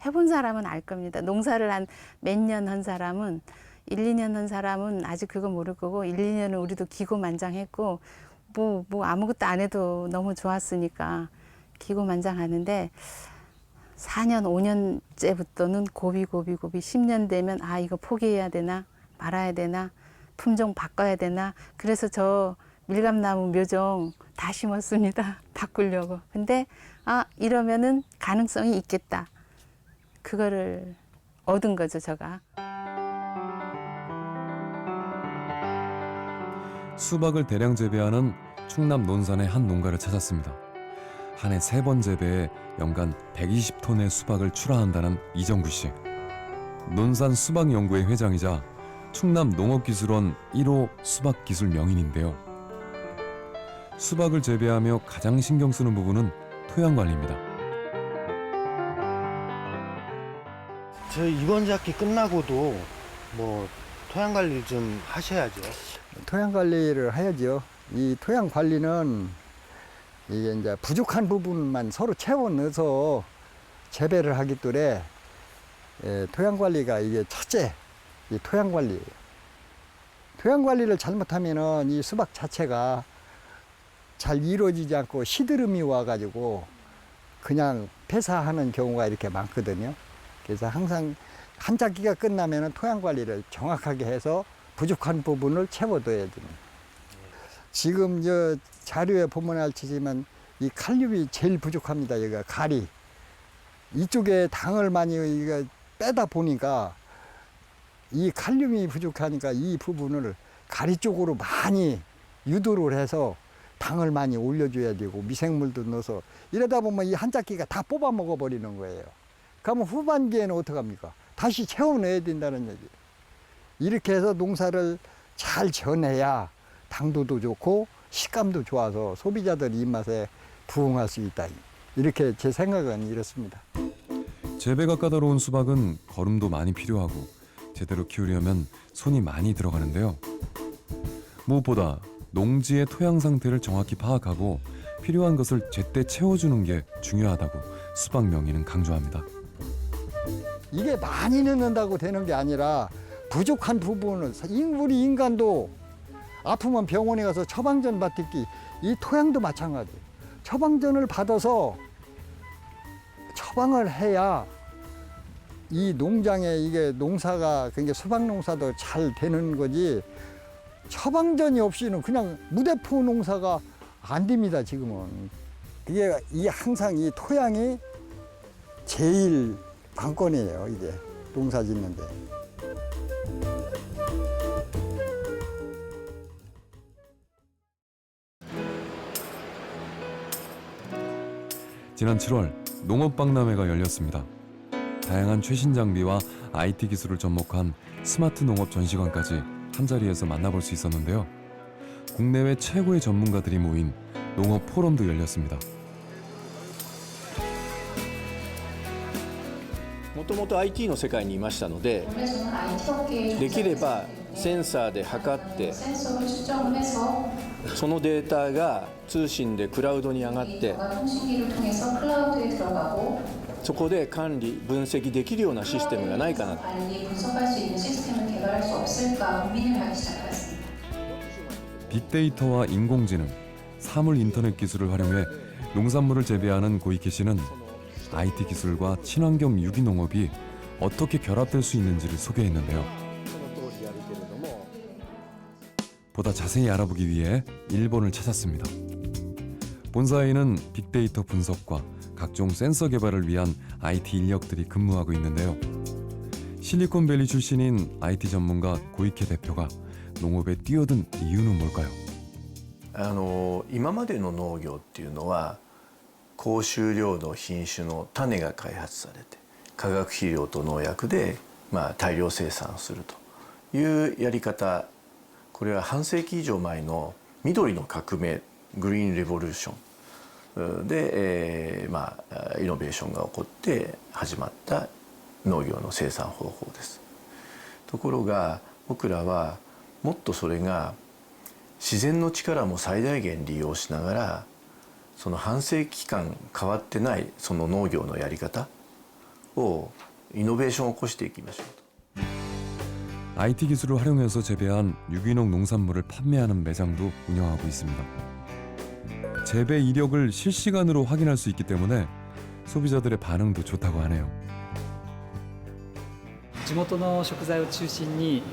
[SPEAKER 20] 해본 사람은 알 겁니다. 농사를 한 몇 년 한 사람은 1, 2년 한 사람은 아직 그거 모를 거고 1, 2년은 우리도 기고만장했고 뭐 아무것도 안 해도 너무 좋았으니까 기고만장하는데 4년, 5년째부터는 고비 10년 되면 이거 포기해야 되나 말아야 되나 품종 바꿔야 되나 그래서 저 밀감나무 묘종 다 심었습니다. 바꾸려고. 근데 이러면은 가능성이 있겠다. 그거를 얻은 거죠, 제가.
[SPEAKER 1] 수박을 대량 재배하는 충남 논산의 한 농가를 찾았습니다. 한 해 3번 재배에 연간 120톤의 수박을 출하한다는 이정구 씨. 논산 수박연구회 회장이자 충남 농업기술원 1호 수박기술 명인인데요. 수박을 재배하며 가장 신경 쓰는 부분은 토양 관리입니다.
[SPEAKER 21] 저 이번 작기 끝나고도 뭐 토양 관리 좀 하셔야죠.
[SPEAKER 22] 토양 관리를 해야죠. 이 토양 관리는 이게 이제 부족한 부분만 서로 채워 넣어서 재배를 하기 때문에 토양 관리가 이게 첫째 이 토양 관리예요. 토양 관리를 잘못하면은 이 수박 자체가 잘 이루어지지 않고 시드름이 와가지고 그냥 폐사하는 경우가 이렇게 많거든요. 그래서 항상 한 작기가 끝나면은 토양 관리를 정확하게 해서 부족한 부분을 채워둬야 됩니다. 지금 저 자료에 보면 알지만 이 칼륨이 제일 부족합니다. 여기가 가리. 이쪽에 당을 많이 이거 빼다 보니까 이 칼륨이 부족하니까 이 부분을 가리 쪽으로 많이 유도를 해서 당을 많이 올려줘야 되고 미생물도 넣어서 이러다 보면 이 한 작기가 다 뽑아 먹어버리는 거예요. 그러면 후반기에는 어떡합니까? 다시 채워넣어야 된다는 얘기예요. 이렇게 해서 농사를 잘 지어내야 당도도 좋고 식감도 좋아서 소비자들 입맛에 부응할 수 있다. 이렇게 제 생각은 이렇습니다.
[SPEAKER 1] 재배가 까다로운 수박은 거름도 많이 필요하고 제대로 키우려면 손이 많이 들어가는데요. 무엇보다 농지의 토양 상태를 정확히 파악하고 필요한 것을 제때 채워주는 게 중요하다고 수박 명인은 강조합니다.
[SPEAKER 22] 이게 많이 넣는다고 되는 게 아니라 부족한 부분을 우리 인간도 아프면 병원에 가서 처방전 받듣기 이 토양도 마찬가지예요. 처방전을 받아서 처방을 해야 이 농장에 이게 농사가 그러니까 수박 농사도 잘 되는 거지 처방전이 없이는 그냥 무대포 농사가 안 됩니다. 지금은 이게 항상 이 토양이 제일 관건이에요. 이게 농사 짓는데.
[SPEAKER 1] 지난 7월 농업박람회가 열렸습니다. 다양한 최신 장비와 IT 기술을 접목한 스마트 농업 전시관까지 한자리에서 만나볼 수 있었는데요. 국내외 최고의 전문가들이 모인 농업 포럼도 열렸습니다.
[SPEAKER 4] もともと IT の世界にいましたので、できればセンサーで測ってそのデータが通信でクラウドに上がってそこで管理分析できるようなシステムがないかなと。
[SPEAKER 1] 빅데이터와 인공지능, 사물 인터넷 기술을 활용해 농산물을 재배하는 고이케 씨는 IT 기술과 친환경 유기농업이 어떻게 결합될 수 있는지를 소개했는데요. 보다 자세히 알아보기 위해 일본을 찾았습니다. 본사에는 빅데이터 분석과 각종 센서 개발을 위한 IT 인력들이 근무하고 있는데요. 실리콘밸리 출신인 IT 전문가 고이케 대표가 농업에 뛰어든 이유는 뭘까요?
[SPEAKER 4] 今までの農業っていうのは高収量の品種の種が開発されて化学肥料と農薬で大量生産するというやり方、これは半世紀以上前の緑の革命グリーンレボリューションで、イノベーションが起こって始まった農業の生産方法です。ところが僕らはもっとそれが自然の力も最大限利用しながらその半世紀間変わってないその農業のやり方をイノベーションを起こしていきましょうと。
[SPEAKER 1] IT 기술을 활용해서 재배한 유기농 농산물을 판매하는 매장도 운영하고 있습니다. 재배 이력을 실시간으로 확인할 수 있기 때문에 소비자들의 반응도 좋다고 하네요.
[SPEAKER 5] 地元の食材を中心に、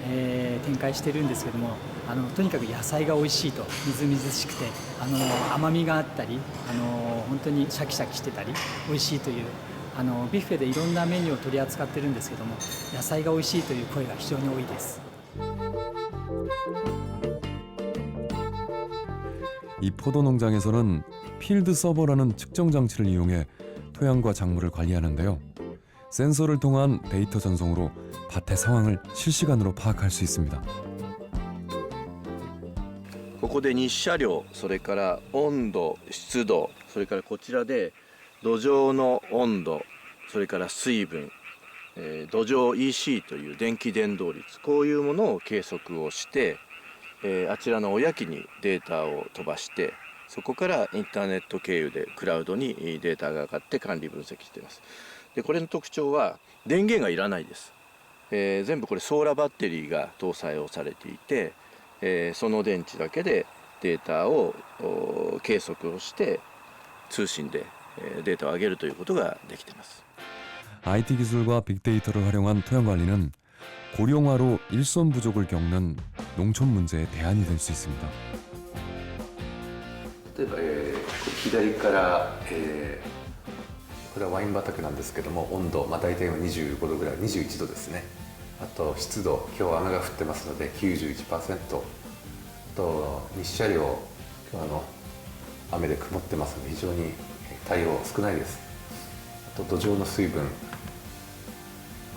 [SPEAKER 5] 展開してるんですけども、とにかく野菜が美味しいと、みずみずしくて甘みがあったり、本当にシャキシャキしてたり美味しいというビュッフェでいろんなメニューを取り扱ってるんですけども、野菜が美味しいという声が非常に多いです。
[SPEAKER 1] 이 포도 농장에서는 필드 서버라는 측정 장치를 이용해 토양과 작물을 관리하는데요. 센서를 통한 데이터 전송으로 밭의 상황을 실시간으로 파악할 수 있습니다.
[SPEAKER 4] ここで日射量、それから温度、湿度、それからこちらで土壌の温度、それから水分、土壌 EC という電気伝導率、こういうものを計測をして、あちらの親機にデータを飛ばして、そこからインターネット経由でクラウドにデータが上がって管理分析しています。でこれの特徴は電源がいらないです。全部これソーラーバッテリーが搭載をされていて、その電池だけでデータを計測をして通信でデータを上げるということができています。
[SPEAKER 1] IT 기술과 빅데이터를 활용한 토양 관리는 고령화로 일손 부족을 겪는 농촌 문제의 대안이 될 수 있습니다.
[SPEAKER 23] 例えば、左から、これはワイン畑なんですけども、温度、大体25度ぐらい、21度ですね。あと湿度、今日は雨が降ってますので 91%。と日射量、今日雨で曇ってますので非常に太陽少ないです。あと土壌の水分、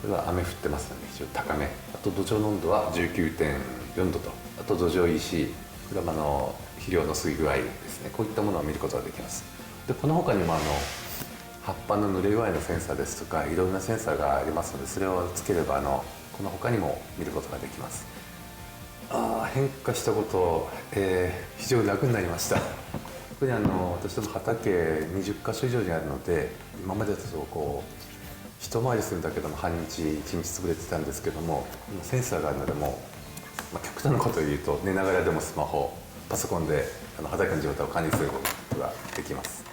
[SPEAKER 23] これは雨降ってますので非常に高め。あと土壌の温度は 19.4 度と、あと土壌 EC、これは肥料の吸い具合ですね。こういったものを見ることができます。でこの他にも葉っぱの濡れ具合のセンサーですとかいろんなセンサーがありますので、それをつければこの他にも見ることができます。変化したこと、非常に楽になりました。特に私ども畑20カ所以上にあるので、今までだと一回りするんだけども半日1日潰れてたんですけども、今センサーがあるのでも極端なことを言うと寝ながらでもスマホ、パソコンで畑の状態を管理することができます。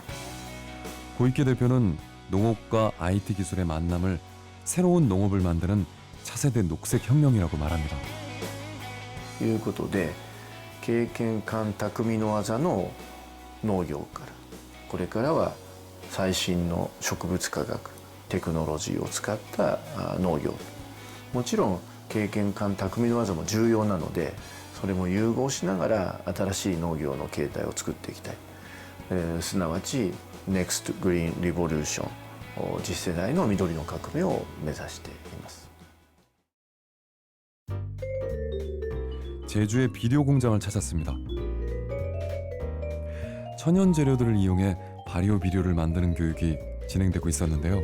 [SPEAKER 1] 고이케 대표는 농업과 IT 기술의 만남을 새로운 농업을 만드는 차세대 녹색 혁명이라고 말합니다.
[SPEAKER 4] ということで経験勘匠の技の農業からこれからは最新の植物科学テクノロジーを使った農業、もちろん経験感匠の技も重要なので、それも融合しながら新しい農業の形態を作っていきたい、すなわち NEXT Green Revolution、 次世代の緑の革命を目指しています。
[SPEAKER 1] 제주의 비료 공장을 찾았습니다. 천연 재료들을 이용해 발효 비료를 만드는 교육이 진행되고 있었는데요.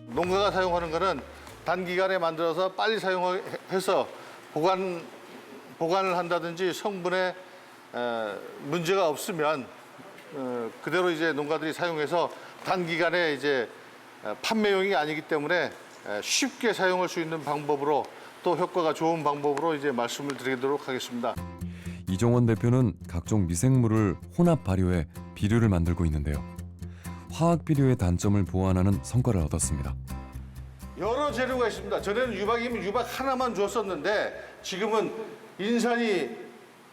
[SPEAKER 6] 농가가 사용하는 거는 단기간에 만들어서 빨리 사용해서 보관을 한다든지 성분에 문제가 없으면 그대로 이제 농가들이 사용해서 단기간에 이제 판매용이 아니기 때문에 쉽게 사용할 수 있는 방법으로, 또 효과가 좋은 방법으로 이제 말씀을 드리도록 하겠습니다.
[SPEAKER 1] 이종원 대표는 각종 미생물을 혼합 발효해 비료를 만들고 있는데요. 화학 비료의 단점을 보완하는 성과를 얻었습니다.
[SPEAKER 6] 여러 재료가 있습니다. 전에는 유박이면 유박 하나만 줬었는데 지금은 인산이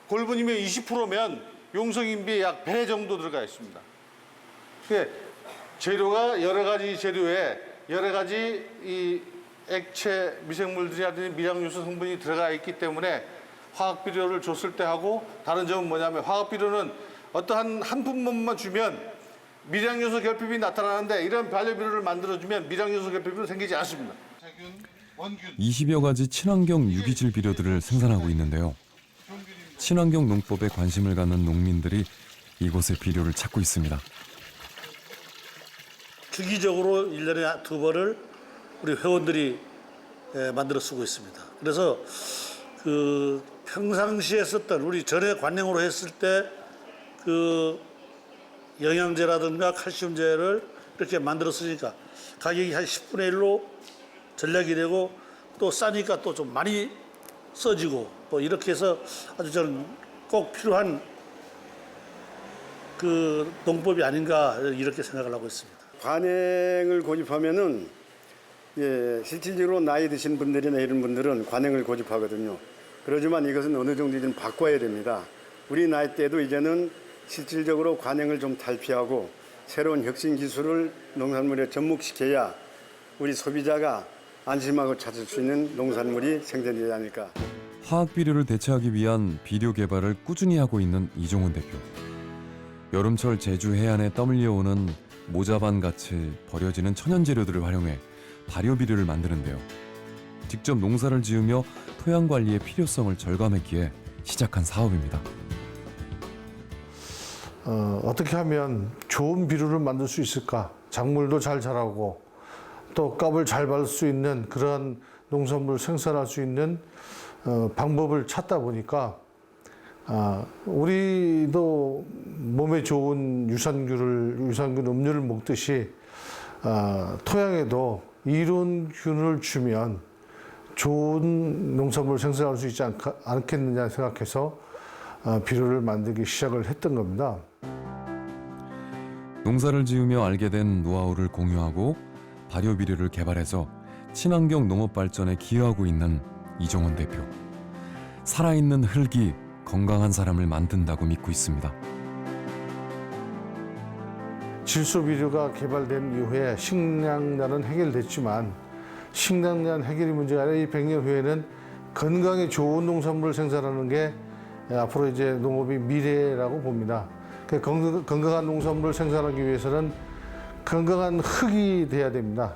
[SPEAKER 6] 골분이면 20%면 용성인비 약 배 정도 들어가 있습니다. 재료가 여러 가지 재료에 여러 가지 이 액체 미생물들이라든지 미량요소 성분이 들어가 있기 때문에 화학 비료를 줬을 때 하고 다른 점은 뭐냐면, 화학 비료는 어떠한 한 품목만 주면 미량요소 결핍이 나타나는데 이런 발효 비료를 만들어주면 미량요소 결핍은 생기지 않습니다.
[SPEAKER 1] 20여 가지 친환경 유기질 비료들을 생산하고 있는데요. 친환경 농법에 관심을 갖는 농민들이 이곳의 비료를 찾고 있습니다.
[SPEAKER 8] 주기적으로 1년에 2번을 우리 회원들이 만들어 쓰고 있습니다. 그래서 그 평상시에 썼던, 우리 전에 관행으로 했을 때 그 영양제라든가 칼슘제를 이렇게 만들어 쓰니까 가격이 한 10분의 1로 전략이 되고, 또 싸니까 또 좀 많이 써지고, 뭐 이렇게 해서 아주 저는 꼭 필요한 그 농법이 아닌가 이렇게 생각을 하고 있습니다.
[SPEAKER 11] 관행을 고집하면은 실질적으로 나이 드신 분들이나 이런 분들은 관행을 고집하거든요. 그렇지만 이것은 어느 정도 좀 바꿔야 됩니다. 우리 나이 때도 이제는 실질적으로 관행을 좀 탈피하고 새로운 혁신 기술을 농산물에 접목시켜야 우리 소비자가 안심하고 찾을 수 있는 농산물이 생산되지 않을까.
[SPEAKER 1] 화학 비료를 대체하기 위한 비료 개발을 꾸준히 하고 있는 이종원 대표. 여름철 제주 해안에 떠밀려오는 모자반같이 버려지는 천연 재료들을 활용해 발효 비료를 만드는데요. 직접 농사를 지으며 토양 관리의 필요성을 절감했기에 시작한 사업입니다.
[SPEAKER 6] 어떻게 하면 좋은 비료를 만들 수 있을까? 작물도 잘 자라고 또 값을 잘 받을 수 있는 그런 농산물을 생산할 수 있는 방법을 찾다 보니까 우리도 몸에 좋은 유산균 음료를 먹듯이 토양에도 이런 균을 주면 좋은 농산물을 생산할 수 있지 않겠느냐 생각해서 비료를 만들기 시작을 했던 겁니다.
[SPEAKER 1] 농사를 지으며 알게 된 노하우를 공유하고 발효 비료를 개발해서 친환경 농업 발전에 기여하고 있는 이종원 대표. 살아있는 흙이 건강한 사람을 만든다고 믿고 있습니다.
[SPEAKER 6] 질소 비료가 개발된 이후에 식량난은 해결됐지만 식량난 해결이 문제가 아니라 이 100년 후에는 건강에 좋은 농산물을 생산하는 게 앞으로 이제 농업의 미래라고 봅니다. 건강한 농산물을 생산하기 위해서는 건강한 흙이 돼야 됩니다.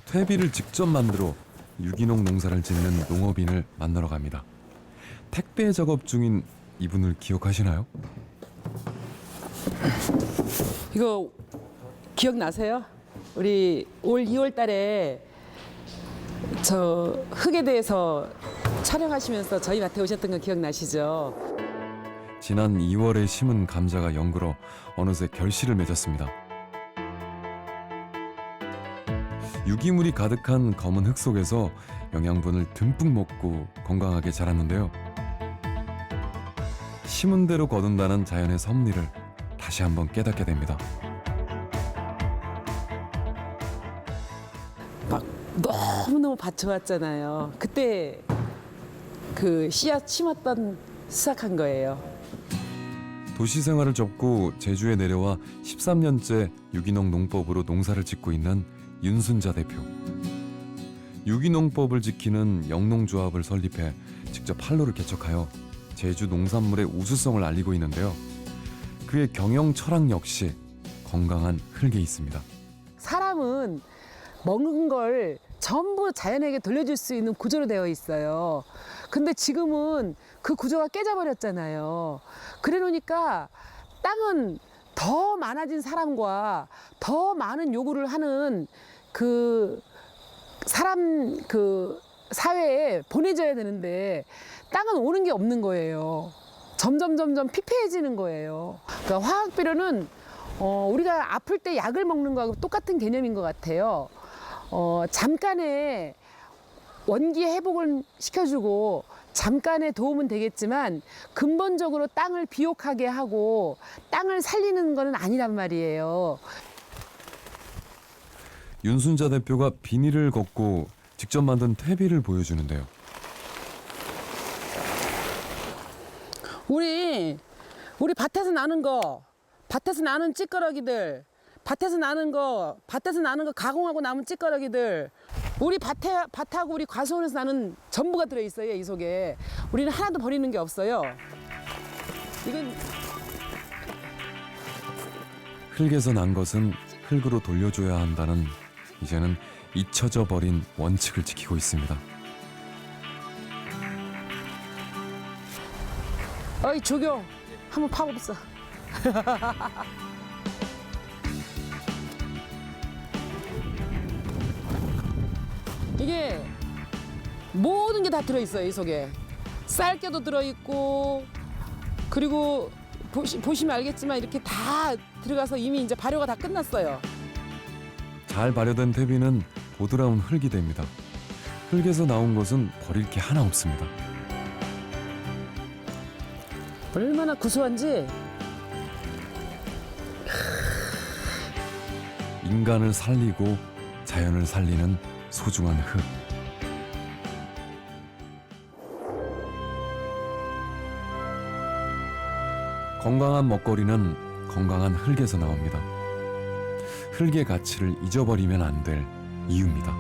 [SPEAKER 1] 퇴비를 직접 만들어 유기농 농사를 짓는 농업인을 만나러 갑니다. 택배 작업 중인 이분을 기억하시나요?
[SPEAKER 24] 이거 기억나세요? 우리 올 2월 달에 저 흙에 대해서 촬영하시면서 저희 밭에 오셨던 거 기억나시죠?
[SPEAKER 1] 지난 2월에 심은 감자가 연글어 어느새 결실을 맺었습니다. 유기물이 가득한 검은 흙 속에서 영양분을 듬뿍 먹고 건강하게 자랐는데요. 심은 대로 거둔다는 자연의 섭리를 다시 한번 깨닫게 됩니다.
[SPEAKER 24] 막 너무너무 밭 좋았잖아요. 그때 그 씨앗 심었던 수확한 거예요.
[SPEAKER 1] 도시 생활을 접고 제주에 내려와 13년째 유기농 농법으로 농사를 짓고 있는 윤순자 대표. 유기농법을 지키는 영농조합을 설립해 직접 판로를 개척하여 제주 농산물의 우수성을 알리고 있는데요. 그의 경영 철학 역시 건강한 흙에 있습니다.
[SPEAKER 24] 사람은 먹는 걸 전부 자연에게 돌려줄 수 있는 구조로 되어 있어요. 근데 지금은 그 구조가 깨져버렸잖아요. 그래 놓으니까 땅은 더 많아진 사람과 더 많은 요구를 하는 그 사람 그 사회에 보내줘야 되는데 땅은 오는 게 없는 거예요. 점점 피폐해지는 거예요. 그러니까 화학 비료는 우리가 아플 때 약을 먹는 거하고 똑같은 개념인 것 같아요. 잠깐의 원기 회복을 시켜주고 잠깐의 도움은 되겠지만 근본적으로 땅을 비옥하게 하고 땅을 살리는 거는 아니란 말이에요.
[SPEAKER 1] 윤순자 대표가 비닐을 걷고 직접 만든 퇴비를 보여주는데요.
[SPEAKER 24] 우리 밭에서 나는 거, 밭에서 나는 찌꺼러기들, 밭에서 나는 거 가공하고 남은 찌꺼러기들, 우리 밭하고 우리 과수원에서 나는 전부가 들어있어요, 이 속에. 우리는 하나도 버리는 게 없어요. 이건
[SPEAKER 1] 흙에서 난 것은 흙으로 돌려줘야 한다는 이제는 잊혀져 버린 원칙을 지키고 있습니다.
[SPEAKER 24] 어이 조교, 한번 파봅시다. 이게 모든 게 다 들어있어요, 이 속에. 쌀깨도 들어있고, 그리고 보시면 알겠지만 이렇게 다 들어가서 이미 이제 발효가 다 끝났어요.
[SPEAKER 1] 잘 발효된 퇴비는 보드라운 흙이 됩니다. 흙에서 나온 것은 버릴 게 하나 없습니다.
[SPEAKER 24] 얼마나 구수한지.
[SPEAKER 1] 인간을 살리고 자연을 살리는 소중한 흙. 건강한 먹거리는 건강한 흙에서 나옵니다. 흙의 가치를 잊어버리면 안 될 이유입니다.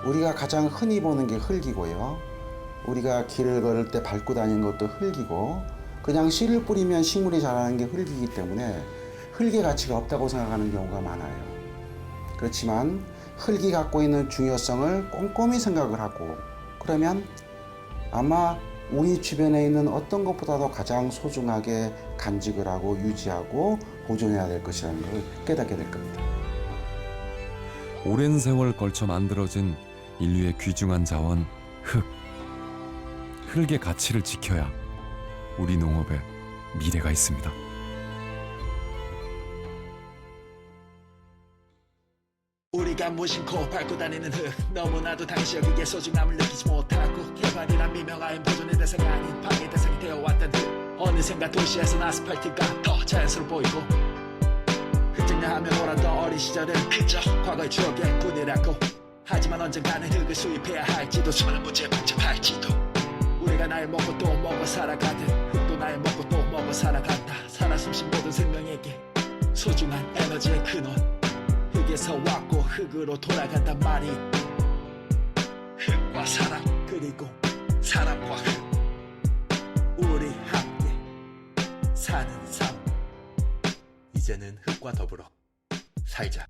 [SPEAKER 7] 우리가 가장 흔히 보는 게 흙이고요. 우리가 길을 걸을 때 밟고 다니는 것도 흙이고, 그냥 씨를 뿌리면 식물이 자라는 게 흙이기 때문에 흙의 가치가 없다고 생각하는 경우가 많아요. 그렇지만 흙이 갖고 있는 중요성을 꼼꼼히 생각을 하고, 그러면 아마 우리 주변에 있는 어떤 것보다도 가장 소중하게 간직을 하고 유지하고 보존해야 될 것이라는 걸 깨닫게 될 겁니다.
[SPEAKER 1] 오랜 세월 걸쳐 만들어진 인류의 귀중한 자원 흙. 흙의 가치를 지켜야 우리 농업에 미래가 있습니다.
[SPEAKER 2] 우리가 무심코 밟고 다니는 흙, 너무나도 당시 여기에 소중함을 느끼지 못하고 개발이란 미명하엔 보존의 대상이 아닌 방해 대상이 되어왔던 흙. 어느샌가 도시에선 아스팔트가 더 자연스러워 보이고, 흙장려하며 놀았던 어린 시절은 그저 과거의 추억의 뿐이라고. 하지만 언젠가는 흙을 수입해야 할지도, 수많은 문제에 복잡할지도. 우리가 날 먹고 또 먹어 살아가듯 흙도 날 먹고 또 먹어 살아간다. 살아 숨쉰 모든 생명에게 소중한 에너지의 근원, 흙에서 왔고 흙으로 돌아간단 말이. 흙과 사람, 그리고 사람과 흙, 우리 함께 사는 삶. 이제는 흙과 더불어 살자.